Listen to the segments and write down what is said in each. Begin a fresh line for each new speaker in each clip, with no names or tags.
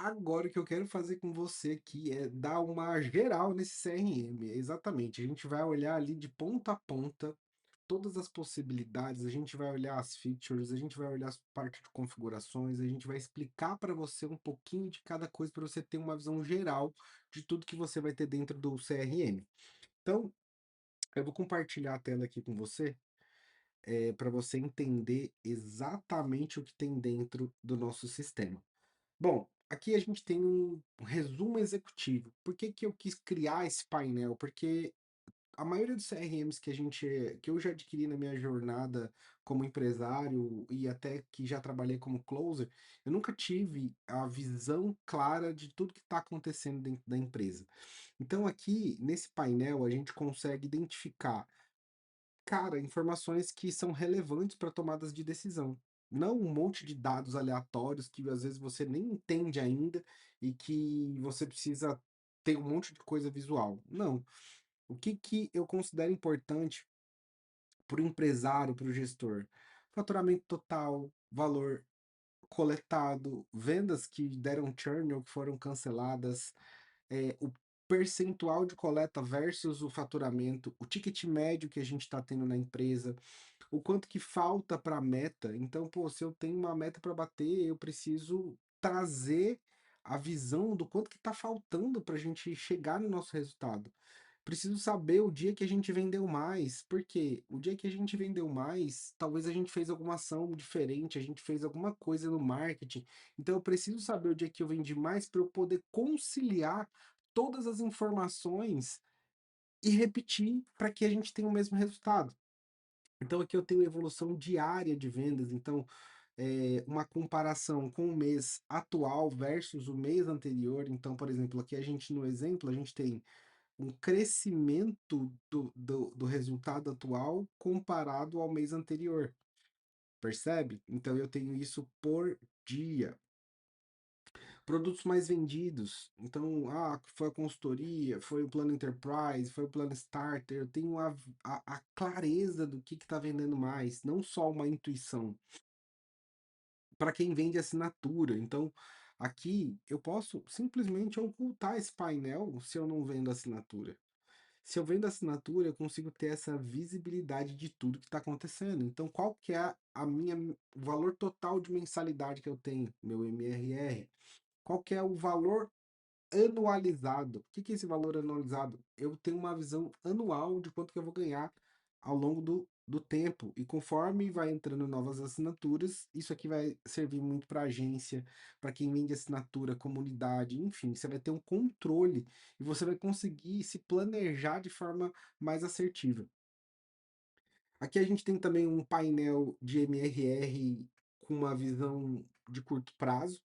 Agora o que eu quero fazer com você aqui é dar uma geral nesse CRM, exatamente. A gente vai olhar ali de ponta a ponta todas as possibilidades, a gente vai olhar as features, a gente vai olhar as partes de configurações, a gente vai explicar para você um pouquinho de cada coisa para você ter uma visão geral de tudo que você vai ter dentro do CRM. Então, eu vou compartilhar a tela aqui com você, para você entender exatamente o que tem dentro do nosso sistema. Bom, aqui a gente tem um resumo executivo. Por que que eu quis criar esse painel? Porque a maioria dos CRMs que eu já adquiri na minha jornada como empresário e até que já trabalhei como closer, eu nunca tive a visão clara de tudo que está acontecendo dentro da empresa. Então aqui nesse painel a gente consegue identificar, cara, informações que são relevantes para tomadas de decisão. Não um monte de dados aleatórios que às vezes você nem entende ainda e que você precisa ter um monte de coisa visual. Não. O que que eu considero importante para o empresário, para o gestor? Faturamento total, valor coletado, vendas que deram churn ou que foram canceladas, o percentual de coleta versus o faturamento, o ticket médio que a gente está tendo na empresa, o quanto que falta para a meta. Então, pô, se eu tenho uma meta para bater, eu preciso trazer a visão do quanto que está faltando para a gente chegar no nosso resultado. Preciso saber o dia que a gente vendeu mais, porque o dia que a gente vendeu mais, talvez a gente fez alguma ação diferente, a gente fez alguma coisa no marketing. Então eu preciso saber o dia que eu vendi mais para eu poder conciliar todas as informações e repetir para que a gente tenha o mesmo resultado. Então aqui eu tenho evolução diária de vendas, então uma comparação com o mês atual versus o mês anterior. Então, por exemplo, aqui a gente no exemplo, a gente tem um crescimento do resultado atual comparado ao mês anterior, percebe? Então eu tenho isso por dia. Produtos mais vendidos, então, foi a consultoria, foi o plano Enterprise, foi o plano Starter, eu tenho a clareza do que está vendendo mais, não só uma intuição. Para quem vende assinatura, então aqui eu posso simplesmente ocultar esse painel se eu não vendo assinatura. Se eu vendo assinatura, eu consigo ter essa visibilidade de tudo que está acontecendo. Então, qual que é o valor total de mensalidade que eu tenho, meu MRR? Qual que é o valor anualizado? O que que é esse valor anualizado? Eu tenho uma visão anual de quanto que eu vou ganhar ao longo do tempo. E conforme vai entrando novas assinaturas, isso aqui vai servir muito para agência, para quem vende assinatura, comunidade, enfim, você vai ter um controle e você vai conseguir se planejar de forma mais assertiva. Aqui a gente tem também um painel de MRR com uma visão de curto prazo.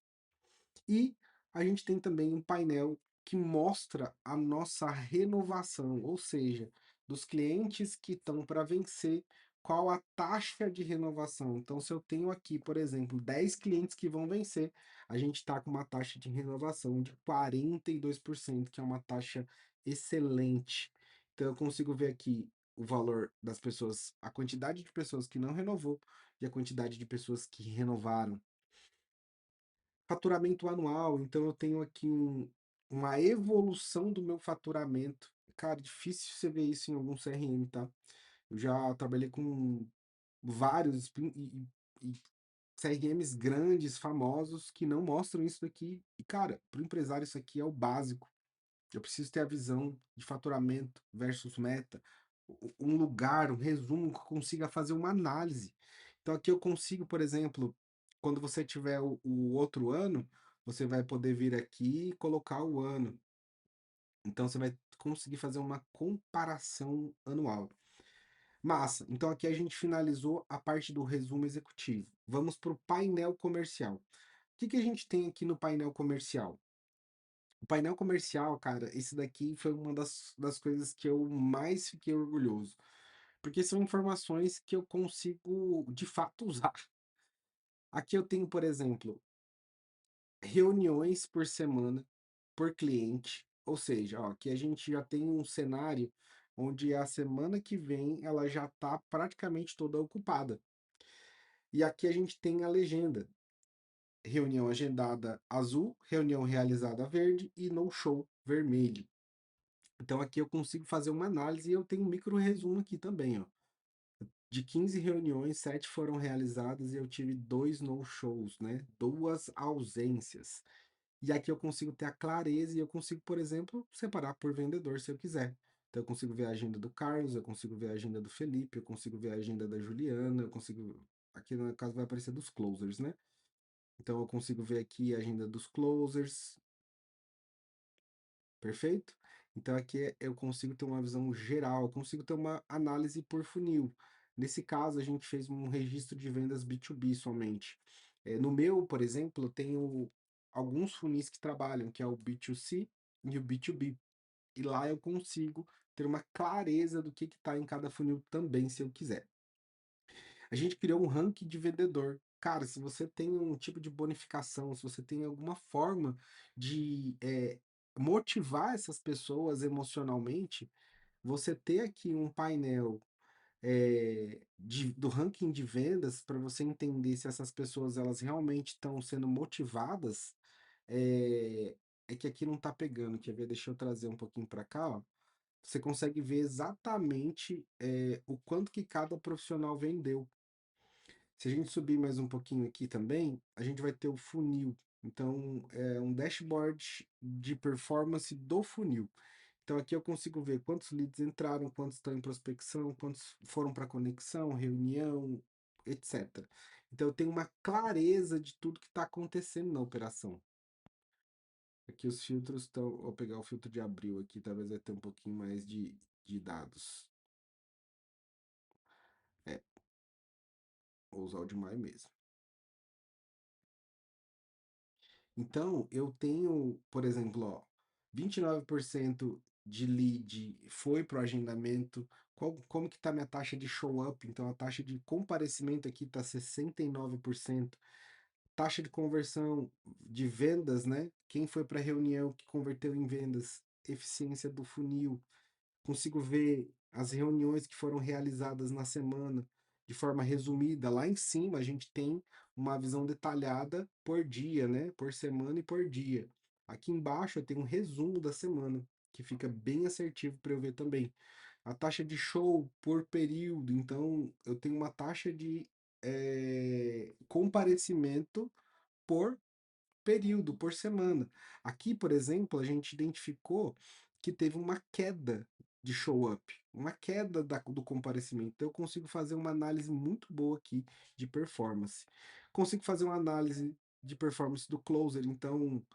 E a gente tem também um painel que mostra a nossa renovação, ou seja, dos clientes que estão para vencer, qual a taxa de renovação. Então, se eu tenho aqui, por exemplo, 10 clientes que vão vencer, a gente está com uma taxa de renovação de 42%, que é uma taxa excelente. Então, eu consigo ver aqui o valor das pessoas, a quantidade de pessoas que não renovou e a quantidade de pessoas que renovaram. Faturamento anual, então eu tenho aqui uma evolução do meu faturamento. Cara, difícil você ver isso em algum CRM, tá? Eu já trabalhei com vários e CRMs grandes, famosos, que não mostram isso daqui. E, cara, para o empresário isso aqui é o básico. Eu preciso ter a visão de faturamento versus meta, um lugar, um resumo que eu consiga fazer uma análise. Então aqui eu consigo, por exemplo, quando você tiver o outro ano, você vai poder vir aqui e colocar o ano. Então você vai conseguir fazer uma comparação anual. Massa. Então aqui a gente finalizou a parte do resumo executivo. Vamos para o painel comercial. O que que a gente tem aqui no painel comercial? O painel comercial, cara, esse daqui foi uma das coisas que eu mais fiquei orgulhoso, porque são informações que eu consigo de fato usar. Aqui eu tenho, por exemplo, reuniões por semana, por cliente, ou seja, ó, aqui a gente já tem um cenário onde a semana que vem ela já está praticamente toda ocupada. E aqui a gente tem a legenda, reunião agendada azul, reunião realizada verde e no show vermelho. Então aqui eu consigo fazer uma análise e eu tenho um micro resumo aqui também, ó. De 15 reuniões, 7 foram realizadas e eu tive 2 no-shows, né? 2 ausências. E aqui eu consigo ter a clareza e eu consigo, por exemplo, separar por vendedor se eu quiser. Então eu consigo ver a agenda do Carlos, eu consigo ver a agenda do Felipe, eu consigo ver a agenda da Juliana, eu consigo. Aqui no caso vai aparecer dos closers, né? Então eu consigo ver aqui a agenda dos closers, perfeito? Então aqui eu consigo ter uma visão geral, eu consigo ter uma análise por funil. Nesse caso, a gente fez um registro de vendas B2B somente. No meu, por exemplo, eu tenho alguns funis que trabalham, que é o B2C e o B2B. E lá eu consigo ter uma clareza do que está em cada funil também, se eu quiser. A gente criou um ranking de vendedor. Cara, se você tem um tipo de bonificação, se você tem alguma forma de motivar essas pessoas emocionalmente, você ter aqui um painel do ranking de vendas para você entender se essas pessoas elas realmente estão sendo motivadas, é, é que aqui não está pegando. Quer ver? Deixa eu trazer um pouquinho para cá, ó. Você consegue ver exatamente o quanto que cada profissional vendeu. Se a gente subir mais um pouquinho aqui também, a gente vai ter o funil. Então, é um dashboard de performance do funil. Então, aqui eu consigo ver quantos leads entraram, quantos estão em prospecção, quantos foram para conexão, reunião, etc. Então, eu tenho uma clareza de tudo que está acontecendo na operação. Aqui os filtros estão. Vou pegar o filtro de abril aqui, talvez vai ter um pouquinho mais de dados. Vou usar o de maio mesmo. Então, eu tenho, por exemplo, ó, 29% de lead foi para o agendamento. Como que está minha taxa de show up? Então, a taxa de comparecimento aqui está 69%. Taxa de conversão de vendas, né? Quem foi para a reunião que converteu em vendas? Eficiência do funil. Consigo ver as reuniões que foram realizadas na semana de forma resumida. Lá em cima a gente tem uma visão detalhada por dia, né? Por semana e por dia. Aqui embaixo eu tenho um resumo da semana, que fica bem assertivo para eu ver também. A taxa de show por período, então eu tenho uma taxa de comparecimento por período, por semana. Aqui, por exemplo, a gente identificou que teve uma queda de show up, uma queda do comparecimento. Então, eu consigo fazer uma análise muito boa aqui de performance. Consigo fazer uma análise de performance do closer, então,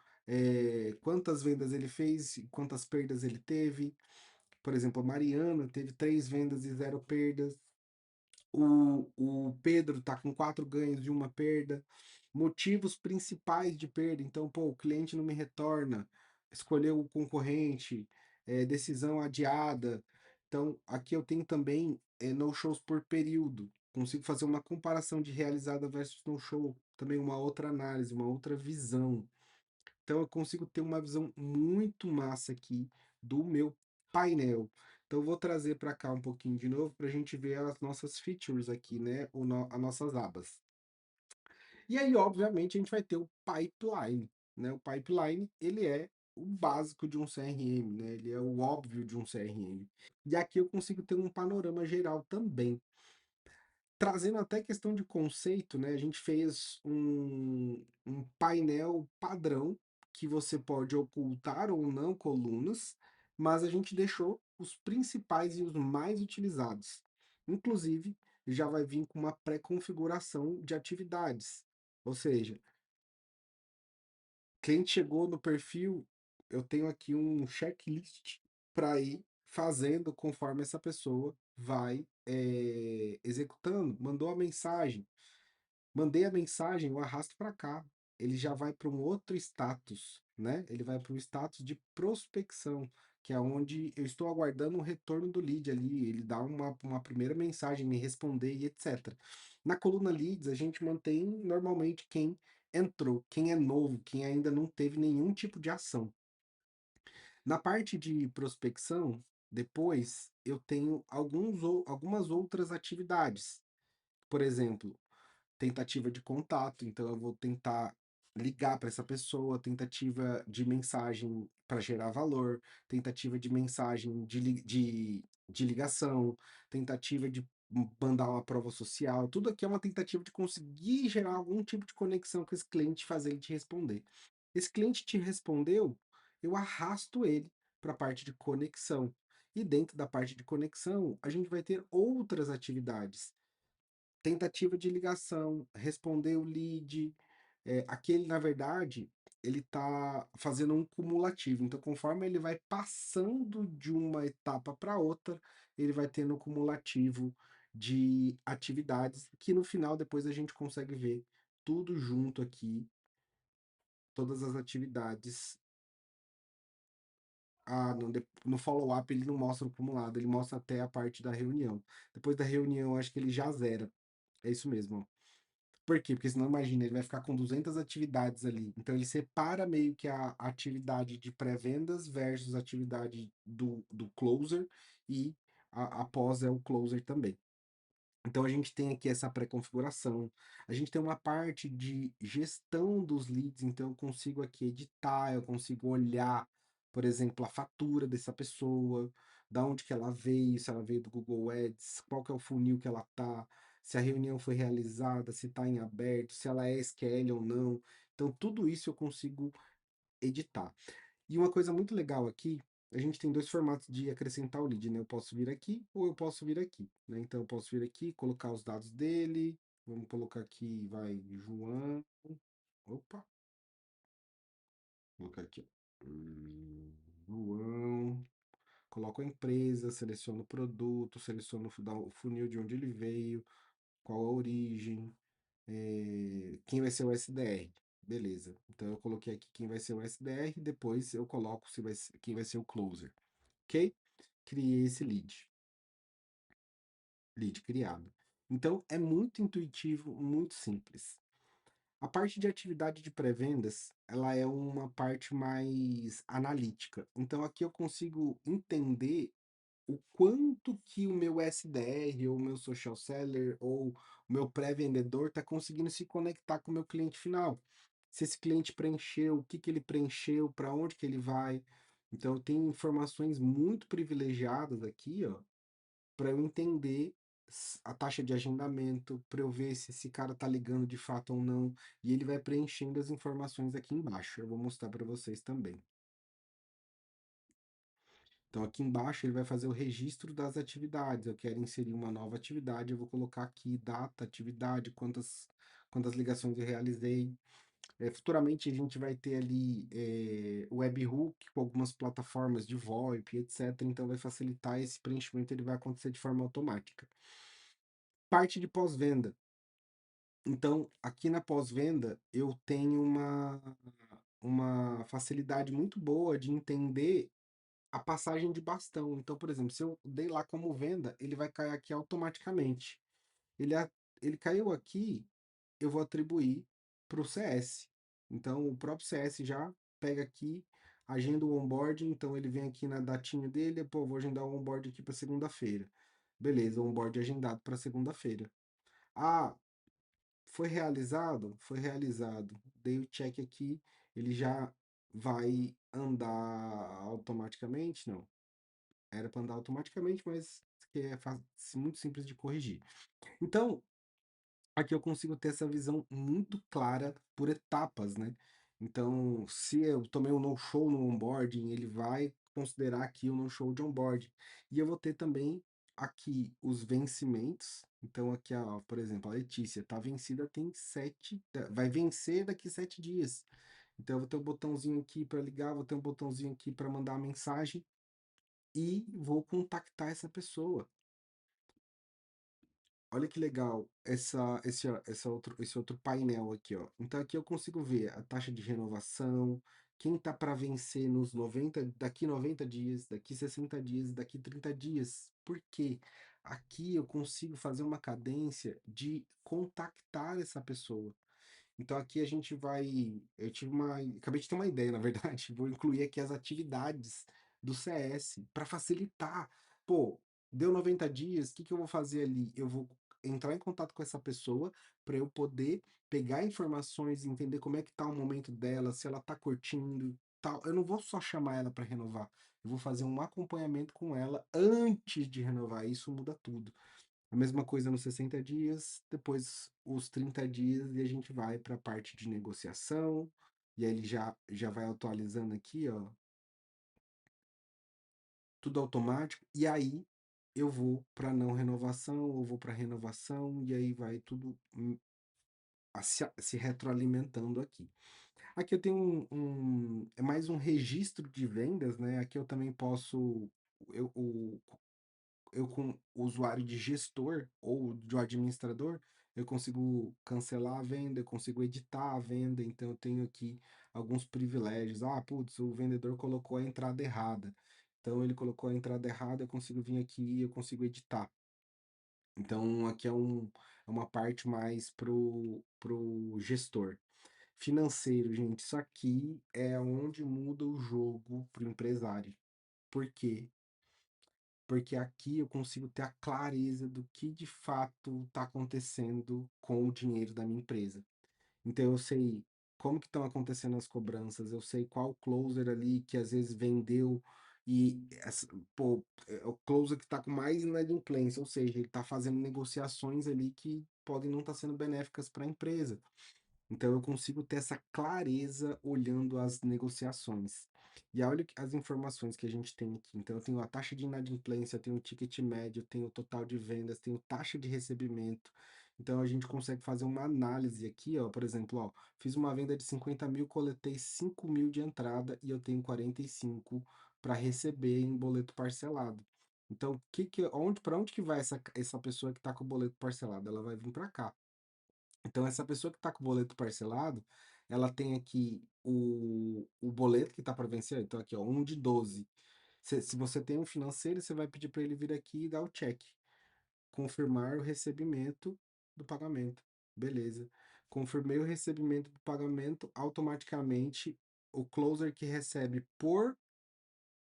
quantas vendas ele fez, quantas perdas ele teve. Por exemplo, a Mariana teve 3 vendas e 0 perdas. O Pedro tá com 4 ganhos e 1 perda. Motivos principais de perda. Então, pô, o cliente não me retorna, escolheu o concorrente, decisão adiada. Então, aqui eu tenho também no-shows por período. Consigo fazer uma comparação de realizada versus no-show. Também uma outra análise, uma outra visão. Então eu consigo ter uma visão muito massa aqui do meu painel. Então eu vou trazer para cá um pouquinho de novo para a gente ver as nossas features aqui, né? As nossas abas. E aí, obviamente, a gente vai ter o pipeline, né? O pipeline, ele é o básico de um CRM, né? Ele é o óbvio de um CRM. E aqui eu consigo ter um panorama geral também. Trazendo até questão de conceito, né? A gente fez um painel padrão que você pode ocultar ou não colunas, mas a gente deixou os principais e os mais utilizados. Inclusive, já vai vir com uma pré-configuração de atividades. Ou seja, cliente chegou no perfil, eu tenho aqui um checklist para ir fazendo conforme essa pessoa vai executando. Mandou a mensagem, mandei a mensagem, eu arrasto para cá. Ele já vai para um outro status, né? Ele vai para o status de prospecção, que é onde eu estou aguardando o retorno do lead ali. Ele dá uma primeira mensagem, me responder e etc. Na coluna leads, a gente mantém normalmente quem entrou, quem é novo, quem ainda não teve nenhum tipo de ação. Na parte de prospecção, depois eu tenho algumas outras atividades. Por exemplo, tentativa de contato, então eu vou tentar ligar para essa pessoa, tentativa de mensagem para gerar valor, tentativa de mensagem de ligação, tentativa de mandar uma prova social, tudo aqui é uma tentativa de conseguir gerar algum tipo de conexão com esse cliente e fazer ele te responder. Esse cliente te respondeu, eu arrasto ele para a parte de conexão. E dentro da parte de conexão, a gente vai ter outras atividades. Tentativa de ligação, responder o lead, aquele, na verdade, ele está fazendo um cumulativo. Então, conforme ele vai passando de uma etapa para outra, ele vai tendo um cumulativo de atividades, que no final, depois a gente consegue ver tudo junto aqui, todas as atividades. Ah, no follow-up ele não mostra o acumulado, ele mostra até a parte da reunião. Depois da reunião, acho que ele já zera. É isso mesmo, ó. Por quê? Porque senão imagina, ele vai ficar com 200 atividades ali. Então ele separa meio que a atividade de pré-vendas versus a atividade do closer e após é o closer também. Então a gente tem aqui essa pré-configuração, a gente tem uma parte de gestão dos leads, então eu consigo aqui editar, eu consigo olhar, por exemplo, a fatura dessa pessoa, da onde que ela veio, se ela veio do Google Ads, qual que é o funil que ela tá, se a reunião foi realizada, se está em aberto, se ela é SQL ou não. Então tudo isso eu consigo editar. E uma coisa muito legal aqui, a gente tem dois formatos de acrescentar o lead, né? Eu posso vir aqui ou eu posso vir aqui, né? Então eu posso vir aqui, colocar os dados dele. Vamos colocar aqui, vai, João. Opa, vou colocar aqui, ó. João. Coloco a empresa, seleciono o produto, seleciono o funil de onde ele veio, qual a origem, quem vai ser o SDR. Beleza. Então eu coloquei aqui quem vai ser o SDR, depois eu coloco se vai ser, quem vai ser o closer. Ok? Criei esse lead criado. Então é muito intuitivo, muito simples. A parte de atividade de pré-vendas, ela é uma parte mais analítica. Então aqui eu consigo entender o quanto que o meu SDR ou o meu social seller ou o meu pré-vendedor está conseguindo se conectar com o meu cliente final. Se esse cliente preencheu, o que que ele preencheu, para onde que ele vai. Então eu tenho informações muito privilegiadas aqui, ó, para eu entender a taxa de agendamento, para eu ver se esse cara tá ligando de fato ou não, e ele vai preenchendo as informações aqui embaixo. Eu vou mostrar para vocês também. Então aqui embaixo ele vai fazer o registro das atividades. Eu quero inserir uma nova atividade, eu vou colocar aqui data, atividade, quantas ligações eu realizei. Futuramente a gente vai ter ali o webhook com algumas plataformas de VoIP, etc. Então vai facilitar esse preenchimento, ele vai acontecer de forma automática. Parte de pós-venda. Então, aqui na pós-venda, eu tenho uma facilidade muito boa de entender a passagem de bastão. Então, por exemplo, se eu dei lá como venda, ele vai cair aqui automaticamente. Ele, ele caiu aqui, eu vou atribuir para o CS. Então, o próprio CS já pega aqui, agenda o onboard, então ele vem aqui na datinha dele, pô, vou agendar o onboard aqui para segunda-feira. Beleza, o onboard agendado para segunda-feira. Ah, foi realizado? Foi realizado. Dei o check aqui, ele já vai andar automaticamente? Não. Era para andar automaticamente, mas que é muito simples de corrigir. Então, aqui eu consigo ter essa visão muito clara por etapas, né? Então, se eu tomei um no-show no onboarding, ele vai considerar aqui o no-show de onboarding. E eu vou ter também aqui os vencimentos. Então, aqui, ó, por exemplo, a Letícia está vencida, tem 7, vai vencer daqui 7 dias. Então, eu vou ter um botãozinho aqui para ligar, vou ter um botãozinho aqui para mandar mensagem e vou contactar essa pessoa. Olha que legal esse outro painel aqui, ó. Então aqui eu consigo ver a taxa de renovação, quem tá para vencer nos 90, daqui 90 dias, daqui 60 dias, daqui 30 dias. Por quê? Aqui eu consigo fazer uma cadência de contactar essa pessoa. Então aqui a gente vai, acabei de ter uma ideia, na verdade, vou incluir aqui as atividades do CS para facilitar. Pô, deu 90 dias, o que que eu vou fazer ali? Eu vou entrar em contato com essa pessoa para eu poder pegar informações, entender como é que tá o momento dela, se ela tá curtindo, tal. Eu não vou só chamar ela para renovar, eu vou fazer um acompanhamento com ela antes de renovar. Isso muda tudo. A mesma coisa nos 60 dias, depois os 30 dias e a gente vai para a parte de negociação, e aí ele já vai atualizando aqui, ó, tudo automático, e aí eu vou para não renovação, eu vou para renovação, e aí vai tudo se retroalimentando aqui. Aqui eu tenho é mais um registro de vendas, né? Aqui eu também posso, eu, o, eu com o usuário de gestor ou de administrador, eu consigo cancelar a venda, eu consigo editar a venda, então eu tenho aqui alguns privilégios. Ah, putz, o vendedor colocou a entrada errada. Então ele colocou a entrada errada, eu consigo vir aqui e eu consigo editar. Então aqui é uma parte mais pro gestor. Financeiro, gente, isso aqui é onde muda o jogo pro empresário. Por quê? Porque aqui eu consigo ter a clareza do que de fato está acontecendo com o dinheiro da minha empresa. Então eu sei como que estão acontecendo as cobranças, eu sei qual closer ali que às vezes vendeu e pô, é o closer que está com mais inadimplência, ou seja, ele está fazendo negociações ali que podem não estar sendo benéficas para a empresa. Então eu consigo ter essa clareza olhando as negociações. E olha as informações que a gente tem aqui. Então eu tenho a taxa de inadimplência, eu tenho o ticket médio, eu tenho o total de vendas, tenho taxa de recebimento. Então a gente consegue fazer uma análise aqui, ó, por exemplo, ó, fiz uma venda de 50 mil, coletei 5 mil de entrada e eu tenho 45 para receber em boleto parcelado. Então, para onde que vai essa pessoa que está com o boleto parcelado? Ela vai vir para cá. Então, essa pessoa que está com o boleto parcelado, ela tem aqui o boleto que está para vencer. Então, aqui, ó, 1 de 12. Se você tem um financeiro, você vai pedir para ele vir aqui e dar o check. Confirmar o recebimento do pagamento. Beleza. Confirmei o recebimento do pagamento, automaticamente o closer que recebe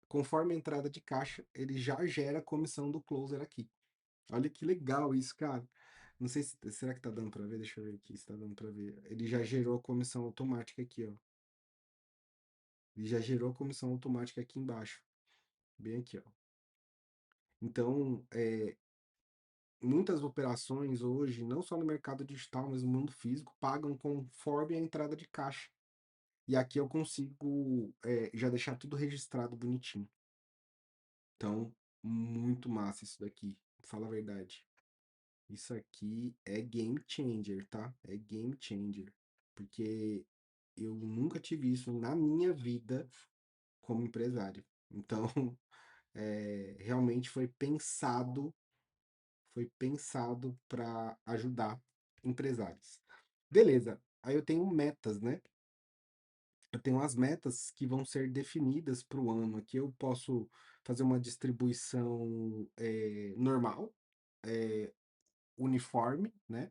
conforme a entrada de caixa, ele já gera a comissão do closer aqui. Olha que legal isso, cara. Não sei se. Será que tá dando pra ver? Deixa eu ver aqui se tá dando pra ver. Ele já gerou a comissão automática aqui, ó. Ele já gerou a comissão automática aqui embaixo. Bem aqui, ó. Então, muitas operações hoje, não só no mercado digital, mas no mundo físico, pagam conforme a entrada de caixa. E aqui eu consigo já deixar tudo registrado bonitinho. Então, muito massa isso daqui. Fala a verdade. Isso aqui é game changer, tá? É game changer. Porque eu nunca tive isso na minha vida como empresário. Então, realmente foi pensado para ajudar empresários. Beleza. Aí eu tenho metas, né? Eu tenho as metas que vão ser definidas para o ano. Aqui eu posso fazer uma distribuição normal, eh, uniforme, né?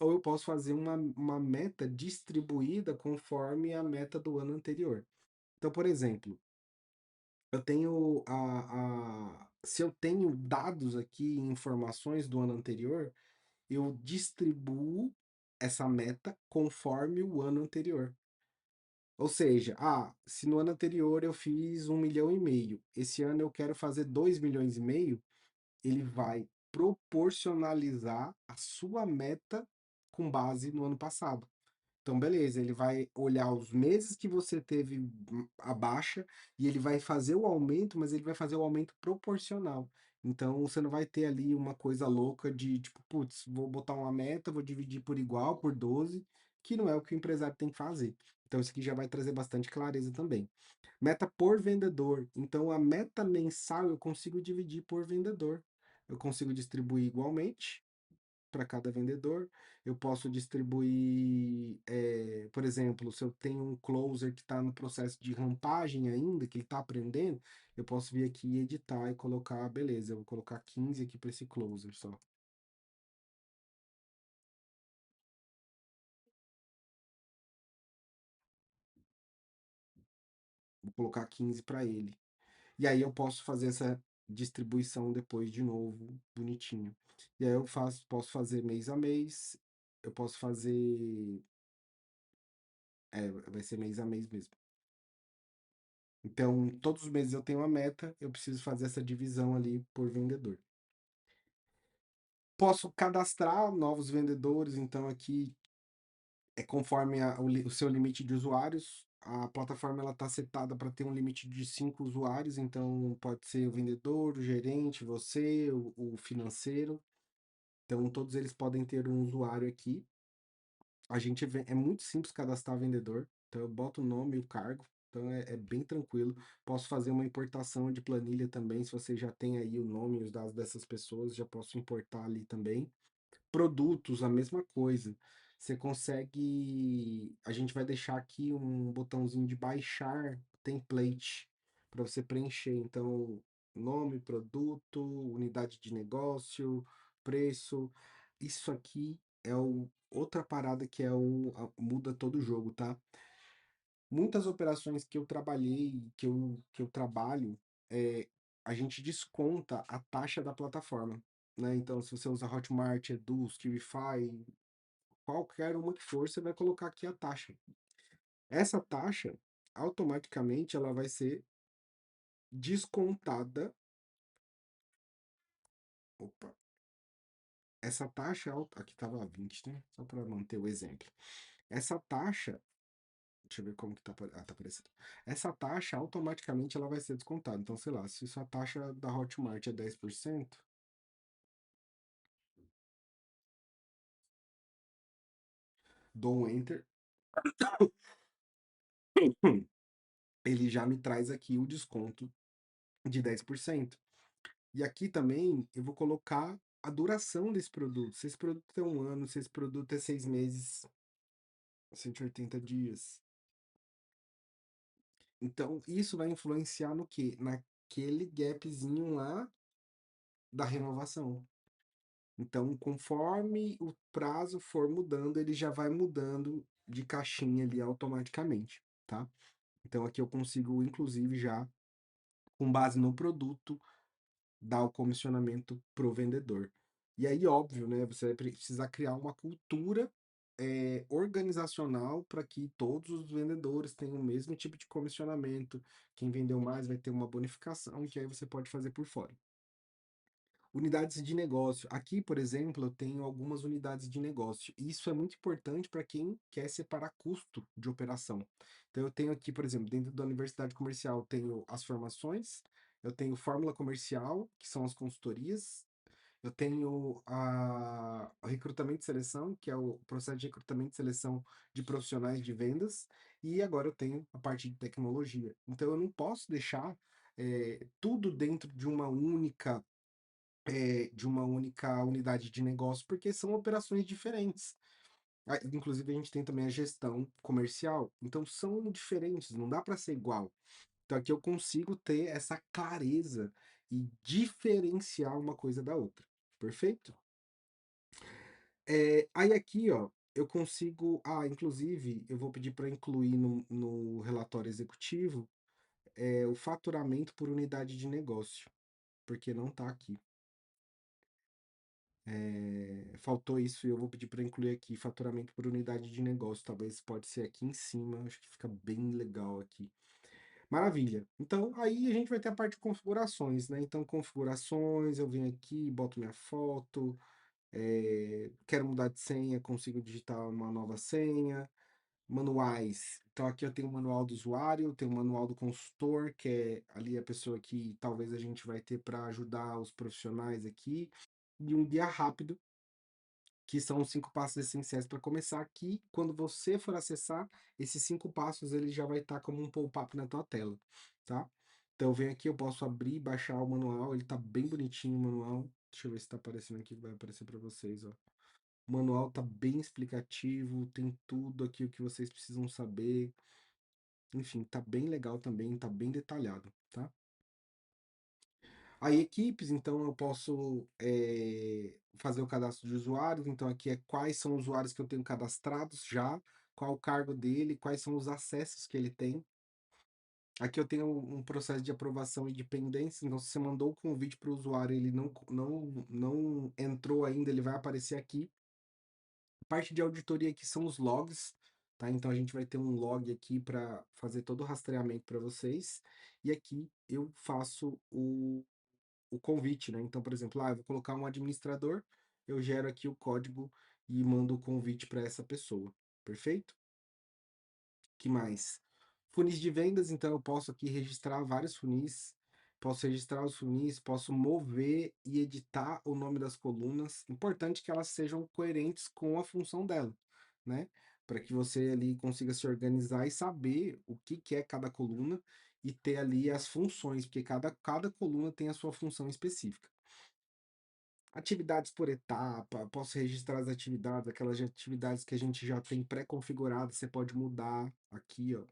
Ou eu posso fazer uma meta distribuída conforme a meta do ano anterior. Então, por exemplo, eu tenho se eu tenho dados aqui, informações do ano anterior, eu distribuo essa meta conforme o ano anterior. Ou seja, se no ano anterior eu fiz 1,5 milhão, esse ano eu quero fazer 2,5 milhões, ele vai proporcionalizar a sua meta com base no ano passado. Então, beleza, ele vai olhar os meses que você teve a baixa e ele vai fazer o aumento, mas ele vai fazer o aumento proporcional. Então, você não vai ter ali uma coisa louca de tipo, putz, vou botar uma meta, vou dividir por igual, por 12, que não é o que o empresário tem que fazer. Então, isso aqui já vai trazer bastante clareza também. Meta por vendedor. Então, a meta mensal eu consigo dividir por vendedor. Eu consigo distribuir igualmente para cada vendedor. Eu posso distribuir, por exemplo, se eu tenho um closer que está no processo de rampagem ainda, que ele está aprendendo, eu posso vir aqui e editar e colocar, beleza, eu vou colocar 15 aqui para esse closer só. Vou colocar 15 para ele. E aí eu posso fazer essa. distribuição depois de novo, bonitinho. E aí eu posso fazer mês a mês, eu posso fazer, vai ser mês a mês mesmo. Então, todos os meses eu tenho uma meta, eu preciso fazer essa divisão ali por vendedor. Posso cadastrar novos vendedores, então aqui é conforme o seu limite de usuários. A plataforma ela está setada para ter um limite de 5 usuários, então pode ser o vendedor, o gerente, você, o financeiro. Então todos eles podem ter um usuário aqui. É muito simples cadastrar vendedor, então eu boto o nome e o cargo, então é bem tranquilo. Posso fazer uma importação de planilha também, se você já tem aí o nome e os dados dessas pessoas, já posso importar ali também. Produtos, a mesma coisa. Você consegue. A gente vai deixar aqui um botãozinho de baixar template para você preencher. Então, nome, produto, unidade de negócio, preço. Isso aqui é outra parada que muda todo o jogo, tá? Muitas operações que eu trabalhei, que eu trabalho, é, a gente desconta a taxa da plataforma, né? Então, se você usa Hotmart, Edu, Skillify, qualquer uma que for, você vai colocar aqui a taxa. Essa taxa, automaticamente, ela vai ser descontada. Opa, essa taxa, aqui estava 20, né? Só para manter o exemplo. Essa taxa, deixa eu ver como que tá, tá aparecendo. Essa taxa, automaticamente, ela vai ser descontada. Então, sei lá, se sua taxa da Hotmart é 10%, dou um Enter, ele já me traz aqui o desconto de 10%. E aqui também eu vou colocar a duração desse produto. Se esse produto é 1 ano, se esse produto é 6 meses, 180 dias. Então, isso vai influenciar no quê? Naquele gapzinho lá da renovação. Então, conforme o prazo for mudando, ele já vai mudando de caixinha ali automaticamente, tá? Então, aqui eu consigo, inclusive, já, com base no produto, dar o comissionamento pro vendedor. E aí, óbvio, né? Você vai precisar criar uma cultura organizacional para que todos os vendedores tenham o mesmo tipo de comissionamento. Quem vendeu mais vai ter uma bonificação, que aí você pode fazer por fora. Unidades de negócio. Aqui, por exemplo, eu tenho algumas unidades de negócio. Isso é muito importante para quem quer separar custo de operação. Então, eu tenho aqui, por exemplo, dentro da universidade comercial, eu tenho as formações, eu tenho fórmula comercial, que são as consultorias, eu tenho o recrutamento e seleção, que é o processo de recrutamento e seleção de profissionais de vendas, e agora eu tenho a parte de tecnologia. Então, eu não posso deixar tudo dentro de uma única unidade de negócio, porque são operações diferentes. Inclusive, a gente tem também a gestão comercial, então são diferentes, não dá para ser igual. Então, aqui eu consigo ter essa clareza e diferenciar uma coisa da outra. Perfeito? Aí aqui, ó, eu consigo. Inclusive, eu vou pedir para incluir no relatório executivo o faturamento por unidade de negócio, porque não está aqui. Faltou isso e eu vou pedir para incluir aqui faturamento por unidade de negócio. Talvez pode ser aqui em cima, acho que fica bem legal aqui. Maravilha. Então, aí a gente vai ter a parte de configurações, né? Então, configurações, eu venho aqui, boto minha foto, quero mudar de senha, consigo digitar uma nova senha. Manuais. Então, aqui eu tenho o manual do usuário, tenho o manual do consultor, que é ali a pessoa que talvez a gente vai ter para ajudar os profissionais aqui, e um guia rápido que são os 5 passos essenciais para começar aqui. Quando você for acessar, esses 5 passos ele já vai estar como um pop-up na tua tela, tá? Então eu venho aqui, eu posso abrir e baixar o manual, ele tá bem bonitinho o manual. Deixa eu ver se tá aparecendo aqui, vai aparecer para vocês, ó. O manual tá bem explicativo, tem tudo aqui o que vocês precisam saber. Enfim, tá bem legal também, tá bem detalhado, tá? Aí, equipes, então eu posso fazer o cadastro de usuários. Então, aqui é quais são os usuários que eu tenho cadastrados já, qual o cargo dele, quais são os acessos que ele tem. Aqui eu tenho um processo de aprovação e de pendência, então se você mandou o convite para o usuário, ele não entrou ainda, ele vai aparecer aqui. Parte de auditoria aqui são os logs, tá? Então a gente vai ter um log aqui para fazer todo o rastreamento para vocês. E aqui eu faço o convite, né? Então, por exemplo, eu vou colocar um administrador, eu gero aqui o código e mando o convite para essa pessoa. Perfeito? Que mais? Funis de vendas, então eu posso aqui registrar vários funis, posso registrar os funis, posso mover e editar o nome das colunas. Importante que elas sejam coerentes com a função dela, né? Para que você ali consiga se organizar e saber o que que é cada coluna e ter ali as funções, porque cada coluna tem a sua função específica. Atividades por etapa, posso registrar as atividades, aquelas atividades que a gente já tem pré-configuradas, você pode mudar aqui, ó.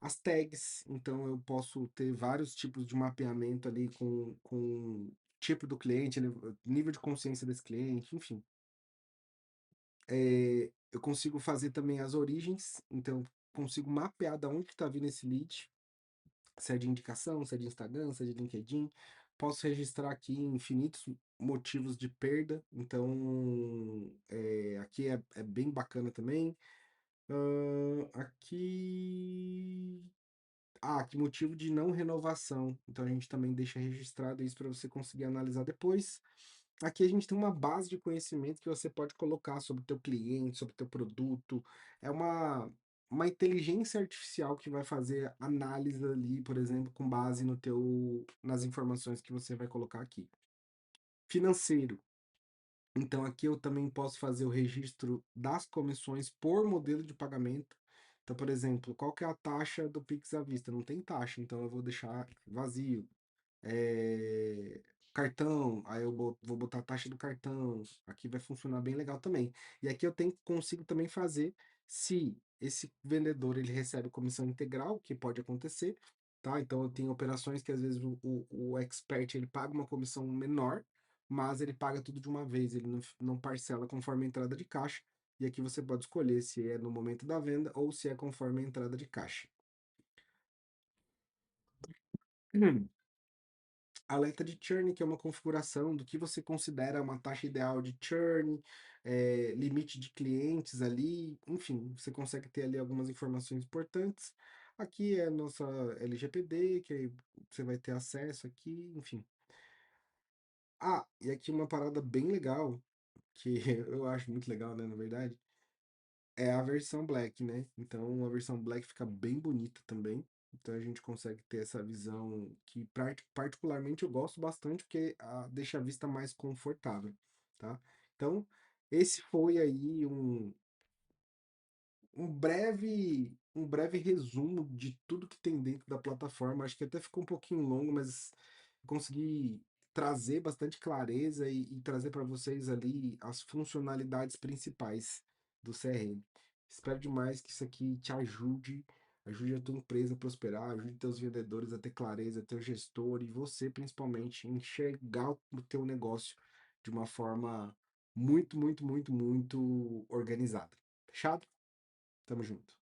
As tags, então eu posso ter vários tipos de mapeamento ali com tipo do cliente, nível de consciência desse cliente, enfim. Eu consigo fazer também as origens, então consigo mapear da onde que está vindo esse lead, se é de indicação, se é de Instagram, se é de LinkedIn. Posso registrar aqui infinitos motivos de perda, então aqui é bem bacana também. Aqui. Ah, que motivo de não renovação. Então a gente também deixa registrado isso para você conseguir analisar depois. Aqui a gente tem uma base de conhecimento que você pode colocar sobre o teu cliente, sobre o teu produto. É uma inteligência artificial que vai fazer análise ali, por exemplo, com base no nas informações que você vai colocar aqui. Financeiro. Então aqui eu também posso fazer o registro das comissões por modelo de pagamento. Então, por exemplo, qual que é a taxa do Pix à vista? Não tem taxa, então eu vou deixar vazio. É, cartão, aí eu vou botar a taxa do cartão. Aqui vai funcionar bem legal também. E aqui eu consigo também fazer se esse vendedor ele recebe comissão integral, que pode acontecer, tá? Então eu tenho operações que às vezes o expert ele paga uma comissão menor, mas ele paga tudo de uma vez, ele não parcela conforme a entrada de caixa. E aqui você pode escolher se é no momento da venda ou se é conforme a entrada de caixa. Alerta de churn, que é uma configuração do que você considera uma taxa ideal de churn, limite de clientes ali, enfim, você consegue ter ali algumas informações importantes. Aqui é a nossa LGPD, que aí você vai ter acesso aqui, enfim. Ah, e aqui uma parada bem legal, que eu acho muito legal, né, na verdade, é a versão Black, né? Então a versão Black fica bem bonita também. Então a gente consegue ter essa visão que particularmente eu gosto bastante porque deixa a vista mais confortável, tá? Então esse foi aí um breve resumo de tudo que tem dentro da plataforma. Acho que até ficou um pouquinho longo, mas consegui trazer bastante clareza e trazer para vocês ali as funcionalidades principais do CRM. Espero demais que isso aqui te ajude a tua empresa a prosperar, ajude teus vendedores a ter clareza, teu gestor e você principalmente enxergar o teu negócio de uma forma muito, muito, muito, muito organizada. Fechado? Tamo junto.